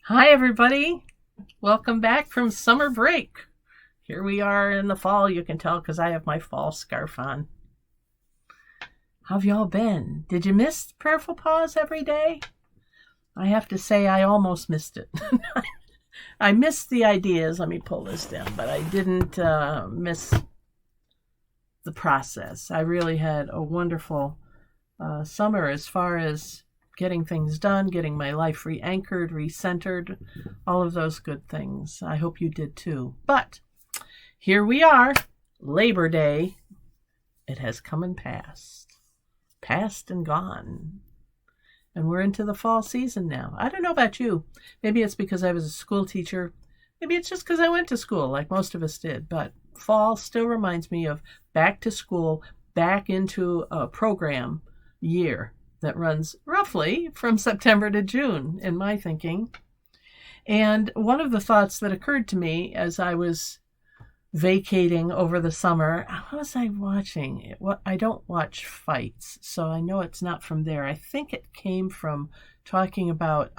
Hi, everybody. Welcome back from summer break. Here we are in the fall. You can tell because I have my fall scarf on. How have y'all been? Did you miss Prayerful Pause every day? I have to say, I almost missed it. I missed the ideas. Let me pull this down, but I didn't miss the process. I really had a wonderful summer as far as getting things done, getting my life re-anchored, re-centered, all of those good things. I hope you did too. But here we are, Labor Day. It has come and passed and gone. And we're into the fall season now. I don't know about you. Maybe it's because I was a school teacher. Maybe it's just because I went to school like most of us did. But fall still reminds me of back to school, back into a program year that runs roughly from September to June, in my thinking. And one of the thoughts that occurred to me as I was vacating over the summer, what was I watching? I don't watch fights, so I know it's not from there. I think it came from talking about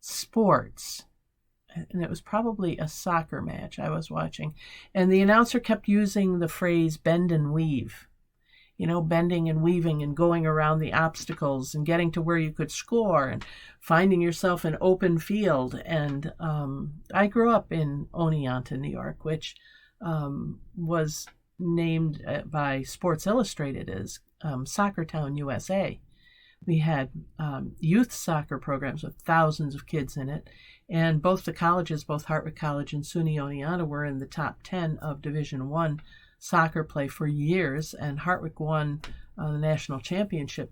sports. And it was probably a soccer match I was watching. And the announcer kept using the phrase bend and weave. Bending and weaving and going around the obstacles and getting to where you could score and finding yourself in open field. And I grew up in Oneonta, New York, which was named by Sports Illustrated as Soccer Town, USA. We had youth soccer programs with thousands of kids in it. And both the colleges, both Hartwick College and SUNY Oneonta, were in the top 10 of Division I soccer play for years, and Hartwick won the national championship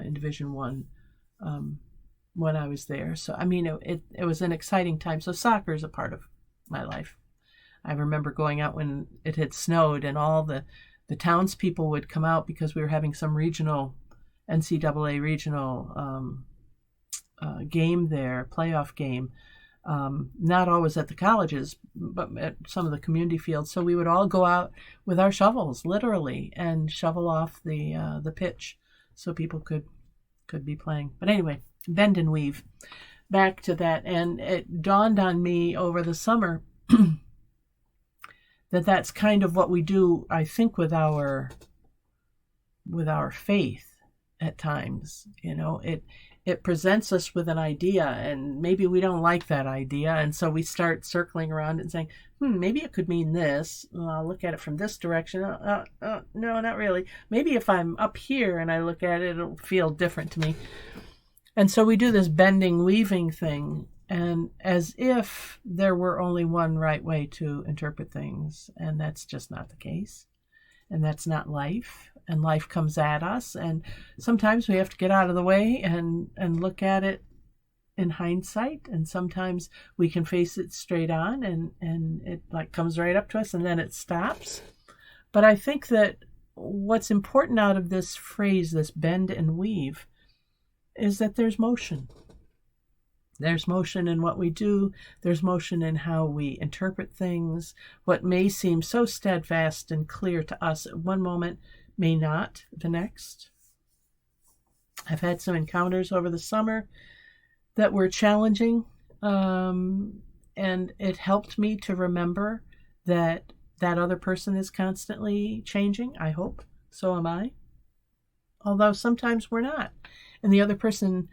in Division I when I was there. So, it was an exciting time. So soccer is a part of my life. I remember going out when it had snowed, and all the townspeople would come out because we were having some regional, NCAA regional game there, playoff game. Not always at the colleges, but at some of the community fields. So we would all go out with our shovels, literally, and shovel off the pitch so people could be playing. But anyway, bend and weave. Back to that, and it dawned on me over the summer that that's kind of what we do, I think, with our faith at times. It presents us with an idea, and maybe we don't like that idea, and so we start circling around and saying, maybe it could mean this. I'll look at it from this direction. No, not really. Maybe if I'm up here and I look at it, it'll feel different to me. And so we do this bending, weaving thing, and as if there were only one right way to interpret things, and that's just not the case. And that's not life. And life comes at us, and sometimes we have to get out of the way and look at it in hindsight, and sometimes we can face it straight on and it like comes right up to us and then it stops. But I think that what's important out of this phrase, this bend and weave, is that there's motion. There's motion in what we do. There's motion in how we interpret things. What may seem so steadfast and clear to us at one moment may not the next. I've had some encounters over the summer that were challenging, and it helped me to remember that other person is constantly changing. I hope. So am I. Although sometimes we're not. And the other person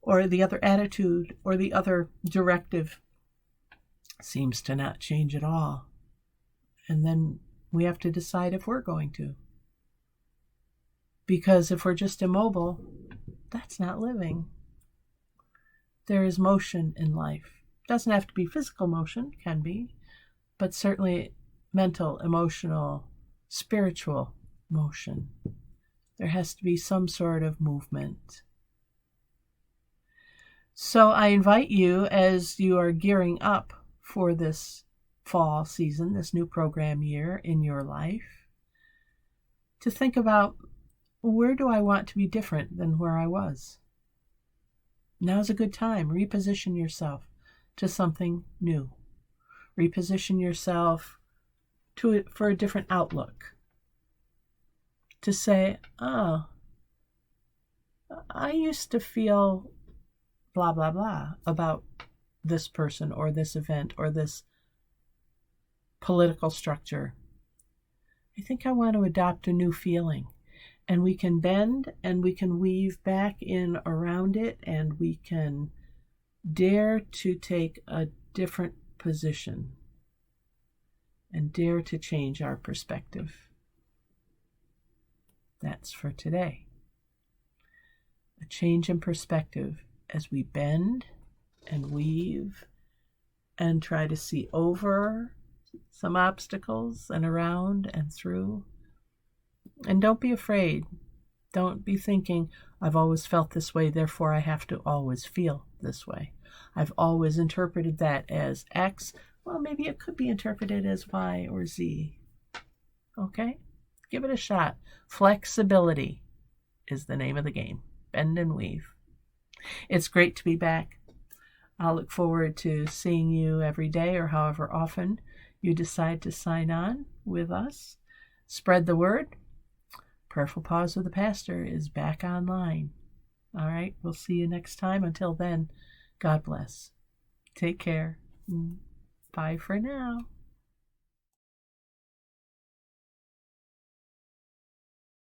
or the other attitude or the other directive seems to not change at all. And then we have to decide if we're going to. Because if we're just immobile, that's not living. There is motion in life. It doesn't have to be physical motion, can be, but certainly mental, emotional, spiritual motion. There has to be some sort of movement. So I invite you, as you are gearing up for this fall season, this new program year in your life, to think about, where do I want to be different than where I was? Now's a good time. Reposition yourself to something new. Reposition yourself for a different outlook. To say, I used to feel blah, blah, blah about this person or this event or this political structure. I think I want to adopt a new feeling. And we can bend and we can weave back in around it, and we can dare to take a different position and dare to change our perspective. That's for today. A change in perspective as we bend and weave and try to see over some obstacles and around and through. And don't be afraid. Don't be thinking, I've always felt this way, therefore I have to always feel this way. I've always interpreted that as X. Well, maybe it could be interpreted as Y or Z. Okay? Give it a shot. Flexibility is the name of the game. Bend and weave. It's great to be back. I'll look forward to seeing you every day or however often you decide to sign on with us. Spread the word. Prayerful Pause with the Pastor is back online. All right, we'll see you next time. Until then, God bless. Take care. Bye for now.